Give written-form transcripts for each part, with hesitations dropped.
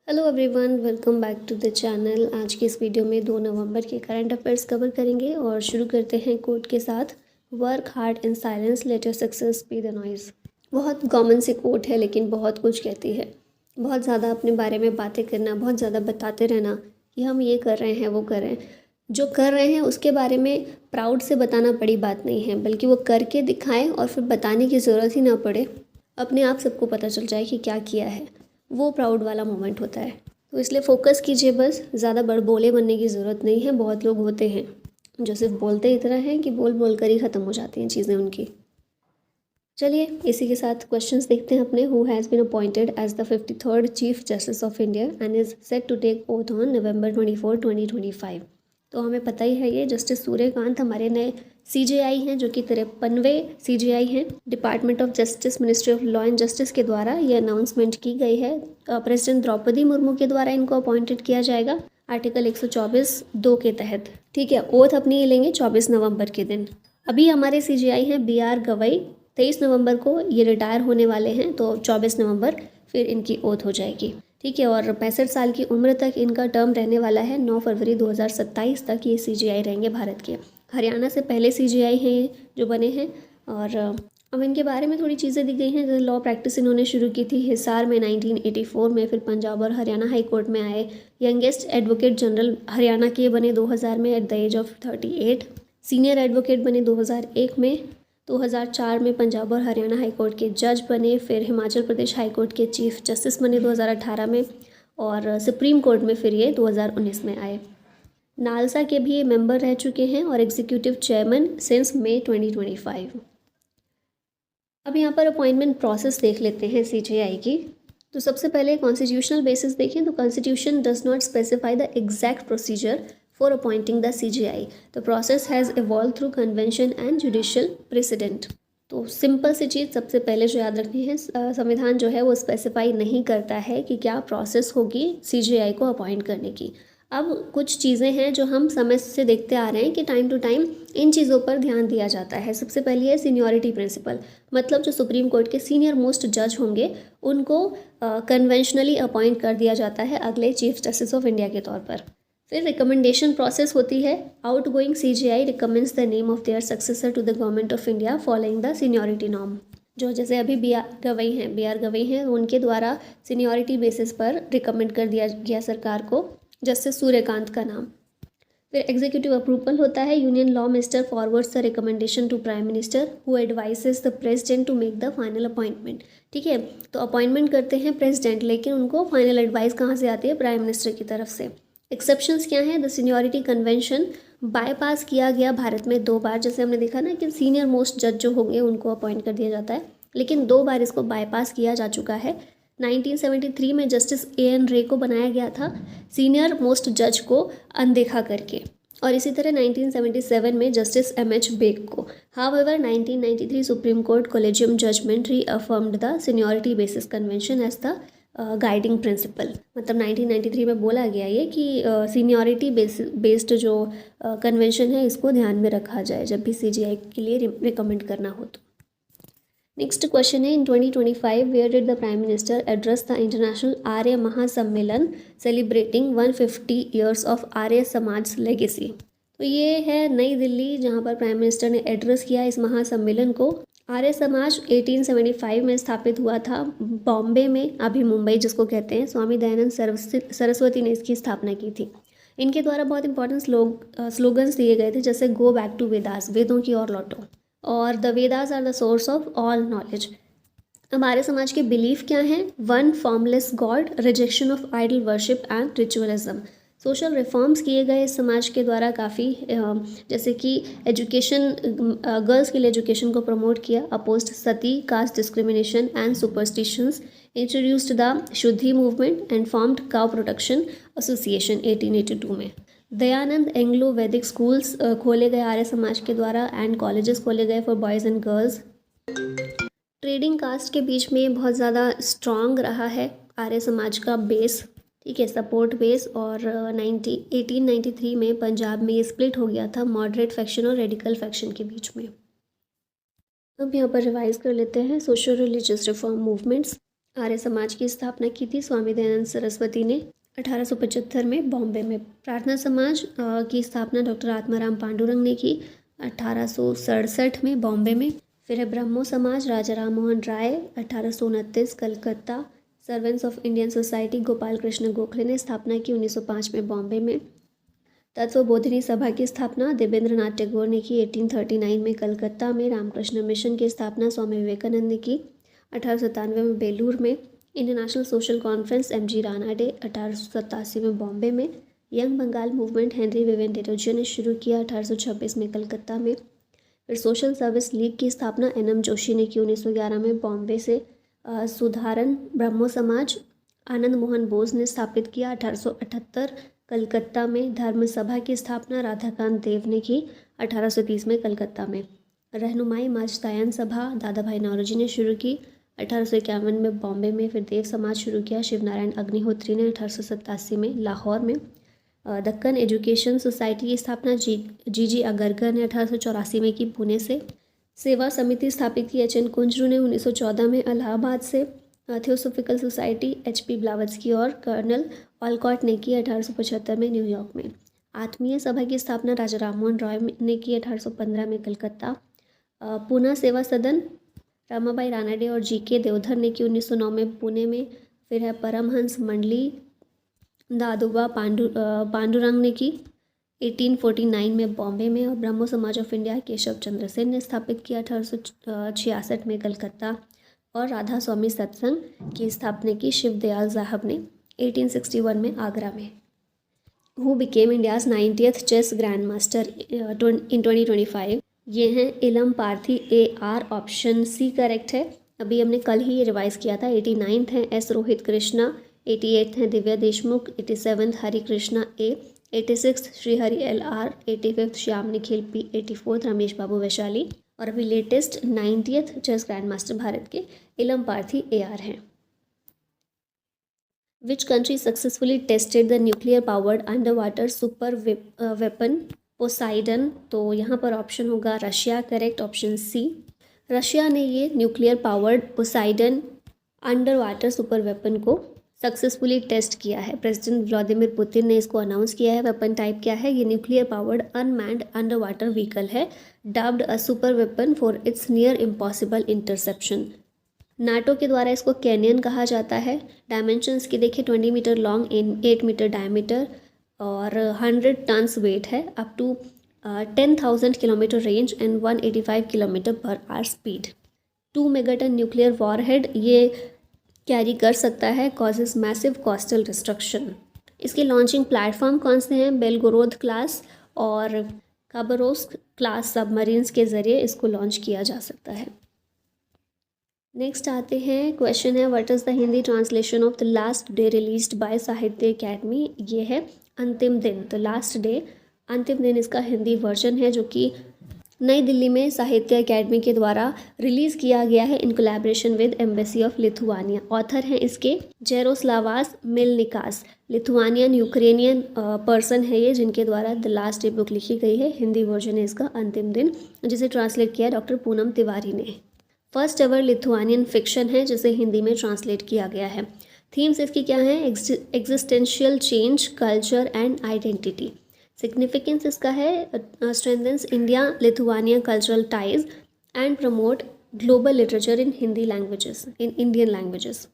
Hello everyone, welcome back to the channel. आज की इस वीडियो में 2 नवंबर के करंट अफेयर्स कवर करेंगे और शुरू करते हैं कोट के साथ। Work hard in silence, let your success be the noise. बहुत कॉमन सी कोट है लेकिन बहुत कुछ कहती है। बहुत ज़्यादा अपने बारे में बातें करना, बहुत ज़्यादा बताते रहना कि हम ये कर रहे हैं वो कर रहे हैं, जो कर रहे हैं उसके बारे में प्राउड से बताना बड़ी बात नहीं है, बल्कि वो करके दिखाएं और फिर बताने की ज़रूरत ही ना पड़े, अपने आप सबको पता चल जाए कि क्या किया है। वो प्राउड वाला मोमेंट होता है। तो इसलिए फोकस कीजिए, बस ज़्यादा बड़बोले बनने की ज़रूरत नहीं है। बहुत लोग होते हैं जो सिर्फ बोलते इतना है कि बोल बोल कर ही ख़त्म हो जाती हैं चीज़ें उनकी। चलिए इसी के साथ क्वेश्चंस देखते हैं अपने। Who has been appointed as the 53rd chief justice of India and is set to take oath on November 24, 2025। तो हमें पता ही है, ये जस्टिस सूर्यकांत हमारे नए CJI हैं, जो कि 53वें CJI हैं। Department of justice, ministry of law and justice के द्वारा ये अनाउंसमेंट की गई है। प्रेसिडेंट द्रौपदी मुर्मू के द्वारा इनको अपॉइंटेड किया जाएगा आर्टिकल 124(2) के तहत। ठीक है, ओथ अपनी ये लेंगे 24 नवंबर के दिन। अभी हमारे CJI हैं BR गवई। 23 नवंबर को ये रिटायर होने वाले हैं, तो 24 नवंबर फिर इनकी ओथ हो जाएगी। ठीक है, और 65 साल की उम्र तक इनका टर्म रहने वाला है। 9 फरवरी 2027 तक ये CJI रहेंगे भारत के। हरियाणा से पहले CJI हैं ये जो बने हैं। और अब इनके बारे में थोड़ी चीज़ें दी गई हैं। जैसे लॉ प्रैक्टिस इन्होंने शुरू की थी हिसार में 1984 में, फिर पंजाब और हरियाणा हाई कोर्ट में आए। यंगेस्ट एडवोकेट जनरल हरियाणा के बने 2000 में at the age of 38। Senior advocate बने 2001 में। 2004 में पंजाब और हरियाणा हाई कोर्ट के जज बने। फिर हिमाचल प्रदेश हाई कोर्ट के चीफ जस्टिस बने 2018 में। और सुप्रीम कोर्ट में फिर ये 2019 में आए। नालसा के भी ये मेंबर रह चुके हैं और एग्जीक्यूटिव चेयरमैन सिंस मई 2025। अब यहाँ पर अपॉइंटमेंट प्रोसेस देख लेते हैं CJI की। तो सबसे पहले कॉन्स्टिट्यूशनल बेसिस देखें तो constitution does not specify the exact procedure for appointing the CJI। The process has evolve through convention and judicial president. तो सिंपल सी चीज़ सबसे पहले जो याद रखनी है, संविधान जो है वो स्पेसिफाई नहीं करता है कि क्या प्रोसेस होगी CJI को अपॉइंट करने की। अब कुछ चीज़ें हैं जो हम समय से देखते आ रहे हैं कि टाइम टू टाइम इन चीज़ों पर ध्यान दिया जाता है। सबसे पहली है सीनियरिटी प्रिंसिपल, मतलब जो सुप्रीम कोर्ट के सीनियर मोस्ट जज होंगे उनको कन्वेंशनली अपॉइंट कर दिया जाता है अगले चीफ जस्टिस ऑफ इंडिया के तौर पर। फिर रिकमेंडेशन प्रोसेस होती है। Outgoing CJI recommends the name of their successor to the government of India following the seniority norm. जो जैसे अभी BR गवई हैं, उनके द्वारा सीनियरिटी बेसिस पर रिकमेंड कर दिया गया सरकार को जस्टिस सूर्यकांत का नाम। फिर एग्जीक्यूटिव अप्रूवल होता है। Union law minister forwards the recommendation to prime minister who advises the president to make the final appointment. ठीक है, तो अपॉइंटमेंट करते हैं प्रेसिडेंट, लेकिन उनको फाइनल एडवाइस कहाँ से आती है? प्राइम मिनिस्टर की तरफ से। एक्सेप्शंस क्या हैं? द सीनियरिटी कन्वेंशन बाईपास किया गया भारत में 2 बार। जैसे हमने देखा ना कि सीनियर मोस्ट जज जो होंगे उनको अपॉइंट कर दिया जाता है, लेकिन 2 बार इसको बाईपास किया जा चुका है। 1973 में जस्टिस AN रे को बनाया गया था सीनियर मोस्ट जज को अनदेखा करके, और इसी तरह 1977 में जस्टिस MH बेग को। However 1993 supreme court collegium judgment reaffirmed the seniority basis convention as the guiding principle. मतलब 1993 में बोला गया ये कि सीनियरिटी बेस्ड जो कन्वेंशन है इसको ध्यान में रखा जाए जब भी CJI के लिए रिकमेंड करना हो तो। नेक्स्ट क्वेश्चन है, in 2025 where did the prime minister address the international Arya Mahasammelan celebrating 150 years of Arya Samaj legacy. तो ये है नई दिल्ली, जहाँ पर प्राइम मिनिस्टर ने एड्रेस किया इस महासम्मेलन को। आर्य समाज 1875 में स्थापित हुआ था बॉम्बे में, अभी मुंबई जिसको कहते हैं। स्वामी दयानंद सरस्वती ने इसकी स्थापना की थी। इनके द्वारा बहुत इंपॉर्टेंट स्लोगन्स दिए गए थे, जैसे गो बैक टू वेदास, वेदों की ओर लौटो, और the Vedas are the source of all knowledge. हमारे समाज के बिलीफ क्या हैं? 1 formless god, rejection of idol worship and ritualism. Social reforms किए गए इस समाज के द्वारा काफ़ी, जैसे कि एजुकेशन, गर्ल्स के लिए एजुकेशन को प्रमोट किया, opposed sati, caste discrimination and superstitions, introduced the Shuddhi movement and formed cow protection association 1882 में। दयानंद एंग्लो वैदिक स्कूल्स खोले गए आर्य समाज के द्वारा एंड कॉलेजेस खोले गए for boys and girls. Trading caste के बीच में बहुत ज़्यादा स्ट्रॉन्ग रहा है आर्य समाज का बेस, ठीक है, सपोर्ट बेस। और 1893 में पंजाब में ये स्प्लिट हो गया था मॉडरेट फैक्शन और रेडिकल फैक्शन के बीच में। अब यहाँ पर रिवाइज कर लेते हैं social religious reform movements. Arya Samaj की स्थापना की थी स्वामी दयानंद सरस्वती ने 1875 में बॉम्बे में। प्रार्थना समाज की स्थापना डॉक्टर आत्माराम पांडुरंग ने की 1867 में बॉम्बे में। फिर है ब्रह्मो समाज, राजा Ram Mohan Roy 1829 Calcutta. Servants of Indian society Gopal Krishna Gokhale ने स्थापना की 1905 में बॉम्बे में। तत्वबोधिनी सभा की स्थापना देवेंद्र नाथ टैगोर ने की 1839 में कलकत्ता में। रामकृष्ण मिशन की स्थापना स्वामी विवेकानंद ने की 1897 में बेलूर में। International social conference MG Rana day 1887 में बॉम्बे में। Young Bengal movement Henry Viven Derozio ने शुरू किया 1826 में कलकत्ता में। फिर सोशल सर्विस लीग की स्थापना NM जोशी ने की 1911 में बॉम्बे से। सुधारण ब्रह्मो समाज आनंद मोहन बोस ने स्थापित किया 1878 कलकत्ता में। धर्म सभा की स्थापना राधाकांत देव ने की 1830 में कलकत्ता में। रहनुमाई माजदायन सभा दादा भाई नौरोजी ने शुरू की 1851 में बॉम्बे में। फिर देव समाज शुरू किया शिवनारायण अग्निहोत्री ने 1887 में लाहौर में। दक्कन एजुकेशन सोसाइटी की स्थापना जी अगरकर ने 1884 में की पुणे से। सेवा समिति स्थापित की HN कुंजरू ने 1914 में इलाहाबाद से। थियोसोफिकल सोसाइटी HP ब्लावत्स्की और कर्नल ऑलकॉट ने की 1875 में न्यूयॉर्क में। आत्मीय सभा की स्थापना राजा राममोहन रॉय ने की 1815 में कलकत्ता। पूना सेवा सदन रमाबाई रानाडे और GK देवधर ने की 1909 में पुणे में। फिर है परमहंस मंडली दादोबा पांडुरंग ने की 1849 में बॉम्बे में। और ब्रह्मो समाज ऑफ इंडिया केशव चंद्र सेन ने स्थापित किया 1866 में कलकत्ता। और राधा स्वामी सत्संग की स्थापना की शिव दयाल साहब ने 1861 में आगरा में। Who became India's 90th chess grand master in 2025? ये हैं Ilamparthi AR, option C correct है। अभी हमने कल ही ये रिवाइज़ किया था। 89th हैं S रोहित कृष्णा, 88th हैं Divya Deshmukh, 87th Hari Krishna A, 86th Shrihari LR, 85th Shyam Nikhil P, 84th Ramesh बाबू वैशाली। और अभी latest 90th chess grand master Bharat के इलम पार्थी AR हैं। Which country successfully tested the nuclear powered under water super weapon Poseidon? तो यहाँ पर ऑप्शन होगा Russia correct, option C। Russia ने ये nuclear powered Poseidon under water super weapon को successfully test किया है। प्रेसिडेंट व्लादिमीर पुतिन ने इसको अनाउंस किया है। वेपन टाइप क्या है? ये nuclear powered unmanned underwater vehicle है, dubbed a super weapon for its near impossible interception. NATO के द्वारा इसको कैनियन कहा जाता है। डायमेंशंस की देखिए 20 मीटर लॉन्ग, 8 मीटर डायमीटर और 100 टन्स वेट है। Up to 10,000 kilometre range and 185 kilometre per hour speed. 2 megaton nuclear warhead ये कैरी कर सकता है, कॉजेज मैसिव कोस्टल डिस्ट्रक्शन। इसके लॉन्चिंग प्लेटफॉर्म कौन से हैं? बेलगोरोद क्लास और खाबरोव्स्क क्लास सबमरीन्स के ज़रिए इसको लॉन्च किया जा सकता है। नेक्स्ट आते हैं, क्वेश्चन है what is the Hindi translation of the last day released by साहित्य अकेडमी? ये है अंतिम दिन। तो लास्ट डे, अंतिम दिन इसका हिंदी वर्जन है जो कि नई दिल्ली में साहित्य अकेडमी के द्वारा रिलीज़ किया गया है in collaboration with embassy of Lithuania. Author हैं इसके जेरोस्लावास मिलनिकास, लिथुआनियन यूक्रेनियन पर्सन है ये, जिनके द्वारा द लास्ट डे बुक लिखी गई है। हिंदी वर्जन है इसका अंतिम दिन, जिसे ट्रांसलेट किया डॉक्टर पूनम तिवारी ने। फर्स्ट एवर लिथुआनियन फिक्शन है जिसे हिंदी में ट्रांसलेट किया गया है। थीम्स इसकी क्या हैं? Existential change, culture and identity. Significance इसका है strengthens India Lithuania cultural ties and promote global literature in Hindi languages, in Indian languages.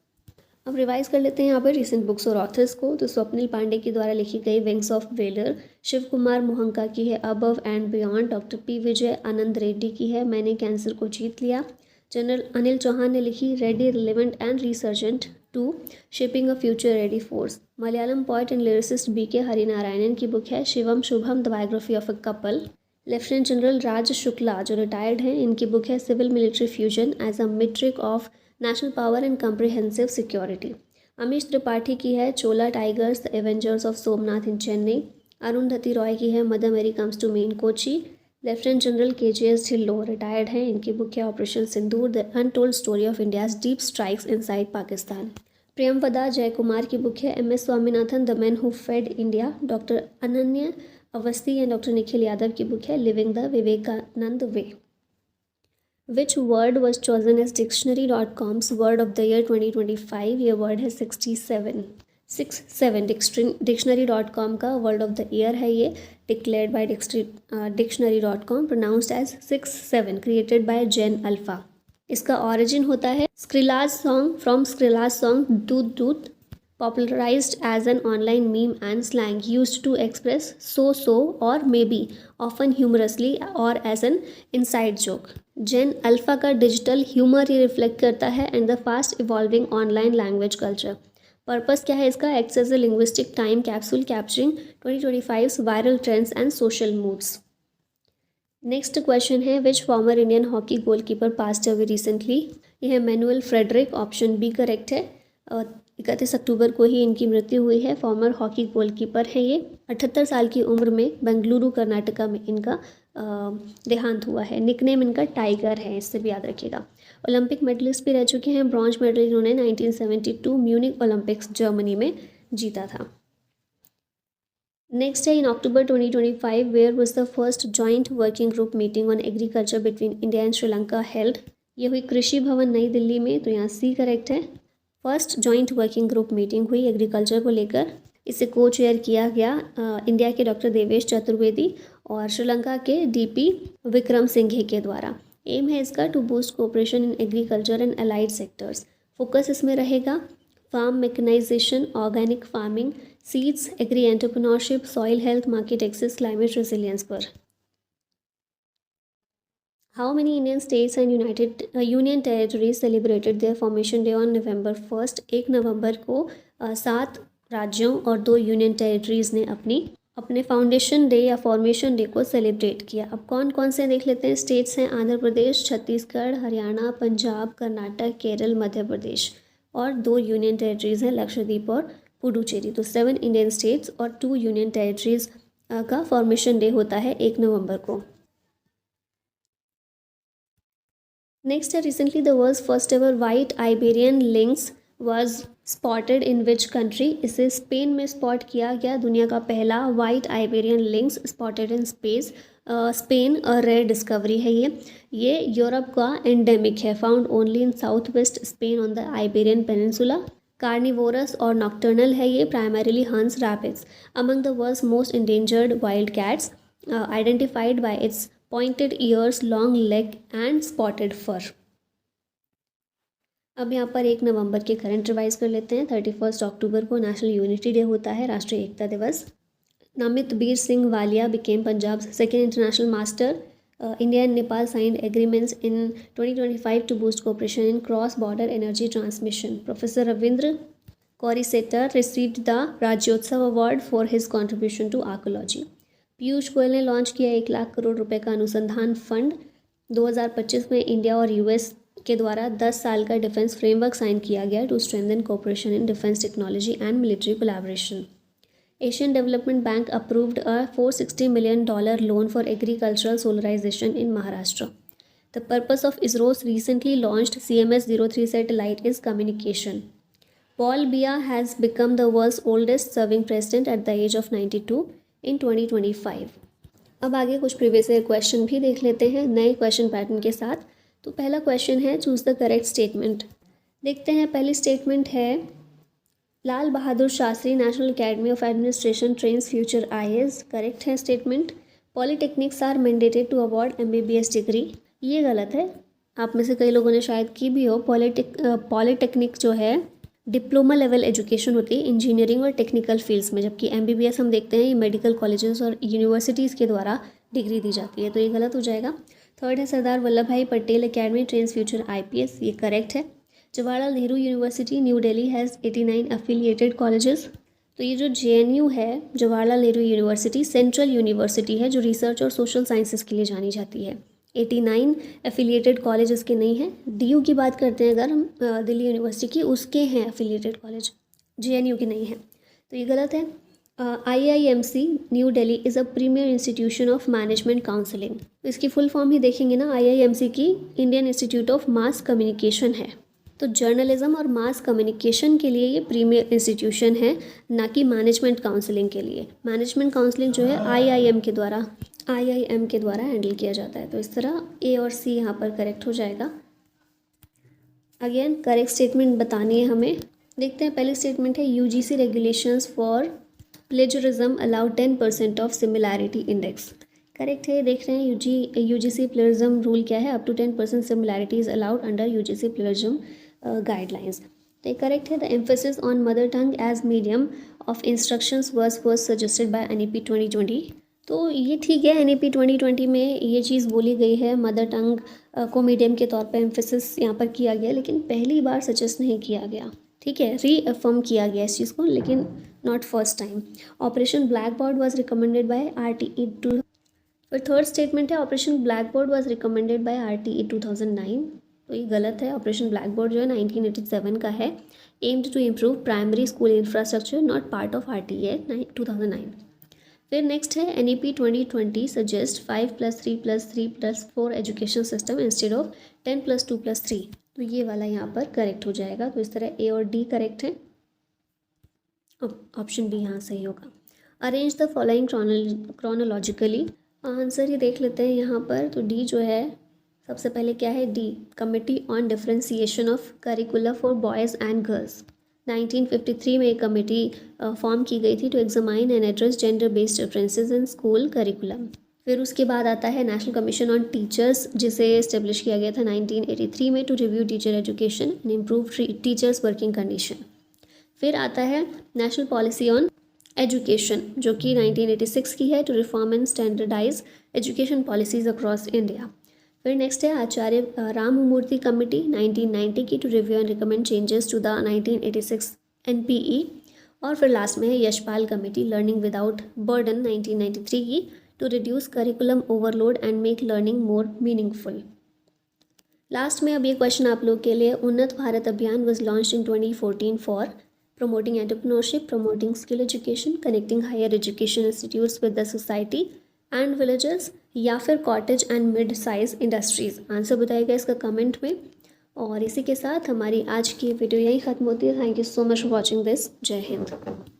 अब रिवाइज कर लेते हैं यहाँ पर रिसेंट बुक्स और ऑथर्स को। तो स्वप्निल पांडे के द्वारा लिखी गई wings of valour, Shiv Kumar Mohanka की है above and beyond, doctor P Vijay Anand Reddy की है मैंने कैंसर को जीत लिया, जनरल अनिल चौहान ने लिखी ready relevant and resurgent 2 shaping a future ready force. Malayalam poet and lyricist BK Harinarayanan की बुक है Shivam Shubham the biography of a couple. Lieutenant general Raj Shukla जो रिटायर्ड हैं, इनकी बुक है civil military fusion as a metric of national power and comprehensive security. Amish Tripathi की है Chola tigers the avengers of Somnath in Chennai. Arundhati Roy की है मदर मेरी comes to me in Kochi. Lieutenant general KGS Dhillon retired हैं, इनकी बुक है operation Sindoor the untold story of India's deep strikes inside Pakistan. Priyamvada Jaikumar की book है MS Swaminathan the man who fed India. Doctor Ananya Awasthi and doctor Nikhil Yadav की book है living the Vivekananda way. Which word was chosen as dictionary.com's word of the year 2025? ये word है 67 dictionary.com का word of the year है ये, declared by dictionary.com, pronounced as 67, created by Gen Alpha. इसका origin होता है Skrilla's song, from Skrilla's song Doot Doot, popularized as an online meme and slang used to express so or maybe, often humorously or as an inside joke. Gen alpha का digital humour ही reflect करता है and the fast evolving online language culture. Purpose क्या है इसका? Acts as a linguistic time capsule capturing 2025 viral trends and social moods. Next question है which former Indian hockey goalkeeper passed away recently? यह है Manuel Frederick, option B correct है। 31 अक्टूबर को ही इनकी मृत्यु हुई है। फॉर्मर हॉकी गोलकीपर है ये। 78 साल की उम्र में बेंगलुरु कर्नाटका में इनका देहांत हुआ है। निकनेम इनका टाइगर है, इससे भी याद रखिएगा। ओलंपिक मेडलिस्ट भी रह चुके हैं। ब्रॉन्ज मेडल इन्होंने 1972 म्यूनिक ओलंपिक्स जर्मनी में जीता था। नेक्स्ट है in October 2025 where was the first joint working group meeting on agriculture between India and Sri Lanka held? ये हुई कृषि भवन नई दिल्ली में, तो यहाँ सी करेक्ट है। First joint working group meeting हुई एग्रीकल्चर को लेकर। इसे को चेयर किया गया इंडिया के डॉक्टर देवेश चतुर्वेदी और श्रीलंका के डीपी विक्रम सिंघे के द्वारा। एम है इसका to boost cooperation in agriculture and allied sectors. Focus इसमें रहेगा farm mechanisation, organic farming, seeds, agri entrepreneurship, soil health, market access, climate resilience पर। How many Indian states and union territories celebrated their formation day on November 1? 1 नवंबर को 7 राज्यों और 2 union territories ने अपने foundation day या फॉर्मेशन डे को celebrate किया। अब कौन कौन से देख लेते हैं। स्टेट्स हैं आंध्र प्रदेश, छत्तीसगढ़, हरियाणा, पंजाब, कर्नाटक, केरल, मध्य प्रदेश, और 2 यूनियन टेरिटरीज़ हैं लक्षद्वीप और पुडुचेरी। तो 7 इंडियन स्टेट्स और 2 यूनियन टेरिटरीज़ का फॉर्मेशन डे होता है 1 नवंबर को। नेक्स्ट है recently the world's first ever white Iberian lynx was spotted in which country? इसे स्पेन में स्पॉट किया गया। दुनिया का पहला white Iberian lynx spotted in Spain, rare discovery है ये यूरोप का एंडेमिक है, found only in south west Spain on the Iberian peninsula. Carnivorous और नॉक्टर्नल है ये, primarily hunts rabbits. Among the world's most endangered wild cats, identified by its pointed ears, long leg and spotted fur. अब यहाँ पर 1 नवंबर के current revise कर लेते हैं। 31 अक्टूबर को नेशनल यूनिटी डे होता है, राष्ट्रीय एकता दिवस। नामित Bir Singh Walia became Punjab second international master. India and Nepal signed agreements in 2025 to boost cooperation in cross border energy transmission. Professor Ravindra Korisettar received the Rajyotsava award for his contribution to archaeology. Piyush Goyal ने लॉन्च किया 1 लाख करोड़ रुपए का अनुसंधान फंड। 2025 में इंडिया और यूएस के द्वारा 10 साल का डिफेंस फ्रेमवर्क साइन किया गया to strengthen cooperation in defence technology and military collaboration. Asian development bank approved a $460 million loan for agricultural solarisation in Maharashtra. The purpose of ISRO's recently launched CMS-03 satellite is communication. Paul Biya has become the world's oldest serving president at the age of 92 in 2025. अब आगे कुछ previous year question भी देख लेते हैं नए question pattern के साथ। तो पहला क्वेश्चन है चूज़ द करेक्ट स्टेटमेंट। देखते हैं पहली स्टेटमेंट है Lal Bahadur Shastri national academy of administration trains future IAS। Correct है statement. Polytechnics are mandated to award MBBS degree. ये गलत है, आप में से कई लोगों ने शायद की भी हो। पॉलीटेक्निक जो है डिप्लोमा लेवल एजुकेशन होती है इंजीनियरिंग और टेक्निकल फील्ड्स में, जबकि MBBS हम देखते हैं ये मेडिकल कॉलेजेस और यूनिवर्सिटीज़ के द्वारा डिग्री दी जाती है, तो ये गलत हो जाएगा। थर्ड है सरदार वल्लभ भाई Patel academy trains future IPS। ये करेक्ट है। Jawaharlal Nehru university new Delhi has 89 affiliated colleges. तो ये जो JNU है Jawaharlal Nehru university central university है जो रिसर्च और सोशल साइंसेस के लिए जानी जाती है। 89 एफिलिएटेड कॉलेज इसके नहीं हैं। DU की बात करते हैं अगर हम दिल्ली यूनिवर्सिटी की, उसके हैं एफिलिएटेड कॉलेज, JNU के नहीं हैं, तो ये गलत है। IIMC new Delhi is a premier institution of management counselling. तो इसकी फुल फॉर्म ही देखेंगे ना, IIMC की Indian institute of mass communication है। तो जर्नलिज्म और मास कम्युनिकेशन के लिए ये प्रीमियर इंस्टीट्यूशन है, ना कि मैनेजमेंट काउंसलिंग के लिए। मैनेजमेंट काउंसलिंग जो है आईआईएम के द्वारा हैंडल किया जाता है। तो इस तरह ए और सी यहाँ पर करेक्ट हो जाएगा। अगेन करेक्ट स्टेटमेंट बतानी है हमें। देखते हैं, पहली स्टेटमेंट है UGC regulations for plagiarism allow 10% of similarity index. Correct है, देख रहे हैं यूजीसी प्लेजरिज्म रूल क्या है, up to 10% similarity is allowed under UGC plagiarism guidelines. तो ये करेक्ट है। The emphasis on mother tongue as medium of instructions was first suggested by NEP 2020। तो ये ठीक है, एनईपी 2020 में ये चीज़ बोली गई है, मदर टंग को मीडियम के तौर पे एम्फेसिस यहाँ पर किया गया, लेकिन पहली बार सजेस्ट नहीं किया गया। ठीक है, रीअफर्म किया गया इस चीज़ को, लेकिन not first time. Operation black board was recommended by RTE 2। फिर थर्ड स्टेटमेंट है operation black board was recommended by RTE 2009। तो ये गलत है। ऑपरेशन ब्लैक बोर्ड जो है 1987 का है। Aimed to improve primary school infrastructure, not part of RTE 2009। फिर नेक्स्ट है NEP 2020 suggest 5+3+3+4 education system instead of 10+2+3। तो ये वाला यहाँ पर करेक्ट हो जाएगा। तो इस तरह ए और डी करेक्ट है, ऑप्शन बी यहाँ सही होगा। Arrange the following chronologically. Answer ये देख लेते हैं यहाँ पर। तो डी जो है सबसे पहले क्या है, the committee on differentiation of curricular for boys and girls. 1953 में एक कमेटी फॉर्म की गई थी to examine and address gender based differences in school curriculum. फिर उसके बाद आता है नेशनल कमीशन ऑन टीचर्स, जिसे इस्टेब्लिश किया गया था 1983 में to review teacher education and improve teachers working condition. फिर आता है नेशनल पॉलिसी ऑन एजुकेशन, जो कि 1986 की है, to reform and standardise education policies across India. फिर नेक्स्ट है आचार्य राममूर्ति कमेटी 1990 की, to review and recommend changes to the 1986 NPE। और फिर लास्ट में है Yashpal committee learning without burden 1993 की, to reduce curriculum overload and make learning more meaningful. Last में अब ये क्वेश्चन आप लोग के लिए, उन्नत भारत अभियान was launch in 2014 for promoting entrepreneurship, promoting skill education, connecting higher education institutes with the society and villages, या फिर cottage and mid size industries. Answer बताइएगा इसका कमेंट में। और इसी के साथ हमारी आज की वीडियो यहीं ख़त्म होती है। Thank you so much for watching this. जय हिंद।